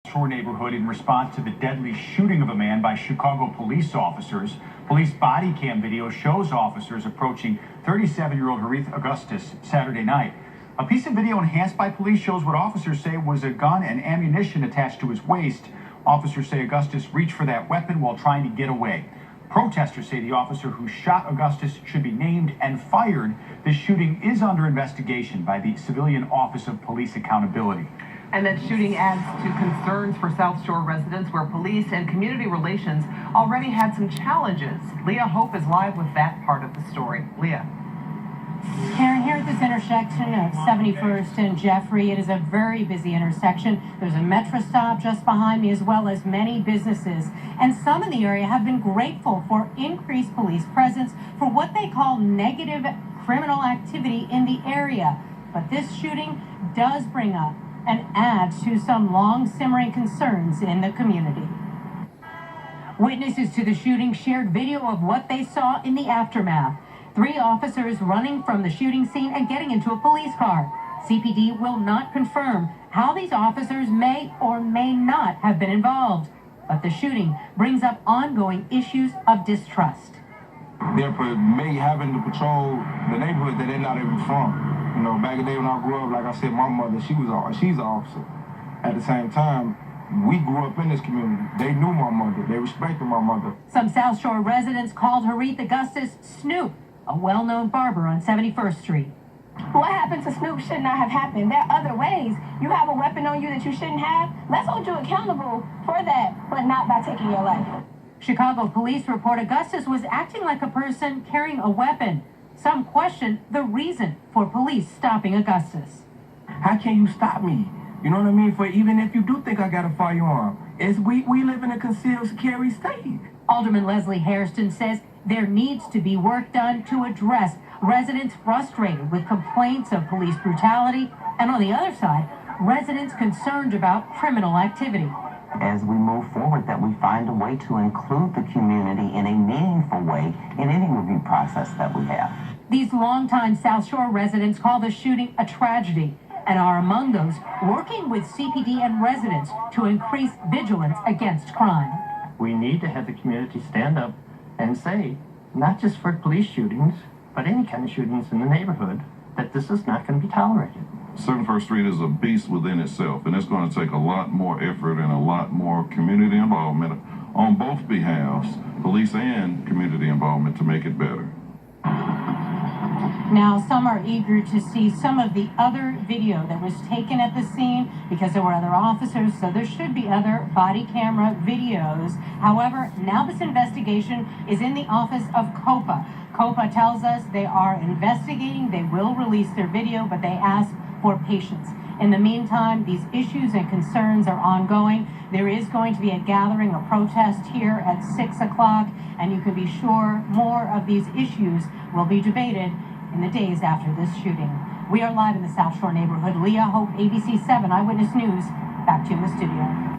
Shore neighborhood in response to the deadly shooting of a man by Chicago police officers. Police body cam video shows officers approaching 37-year-old Harith Augustus Saturday night. A piece of video enhanced by police shows what officers say was a gun and ammunition attached to his waist. Officers say Augustus reached for that weapon while trying to get away. Protesters say the officer who shot Augustus should be named and fired. This shooting is under investigation by the Civilian Office of Police Accountability. And that shooting adds to concerns for South Shore residents, where police and community relations already had some challenges. Leah Hope is live with that part of the story. Leah. Karen, here at this intersection of 71st and Jeffrey, it is a very busy intersection. There's a metro stop just behind me, as well as many businesses. And some in the area have been grateful for increased police presence for what they call negative criminal activity in the area. But this shooting does bring up and adds to some long-simmering concerns in the community. Witnesses to the shooting shared video of what they saw in the aftermath. 3 officers running from the shooting scene and getting into a police car. CPD will not confirm how these officers may or may not have been involved. But the shooting brings up ongoing issues of distrust. They're may having to patrol the neighborhood that they're not even from. You know, back in the day when I grew up, like I said, my mother, she's an officer. At the same time, we grew up in this community. They knew my mother. They respected my mother. Some South Shore residents called Harith Augustus Snoop, a well-known barber on 71st Street. What happened to Snoop should not have happened. There are other ways. You have a weapon on you that you shouldn't have. Let's hold you accountable for that, but not by taking your life. Chicago police report Augustus was acting like a person carrying a weapon. Some question the reason for police stopping Augustus. How can you stop me? You know what I mean? For even if you do think I got a firearm, we live in a concealed carry state. Alderman Leslie Hairston says there needs to be work done to address residents frustrated with complaints of police brutality, and on the other side, residents concerned about criminal activity. As we move forward, that we find a way to include the community in a meaningful way in any review process that we have. These longtime South Shore residents call the shooting a tragedy and are among those working with CPD and residents to increase vigilance against crime. We need to have the community stand up and say, not just for police shootings, but any kind of shootings in the neighborhood, that this is not going to be tolerated. 71st Street is a beast within itself, and it's going to take a lot more effort and a lot more community involvement on both behalves, police and community involvement, to make it better. Now, some are eager to see some of the other video that was taken at the scene because there were other officers, so there should be other body camera videos. However, now this investigation is in the office of COPA. COPA tells us they are investigating. They will release their video, but they ask for patience. In the meantime, these issues and concerns are ongoing. There is going to be a gathering, a protest here at 6 o'clock, and you can be sure more of these issues will be debated in the days after this shooting. We are live in the South Shore neighborhood. Leah Hope, ABC 7 Eyewitness News. Back to you in the studio.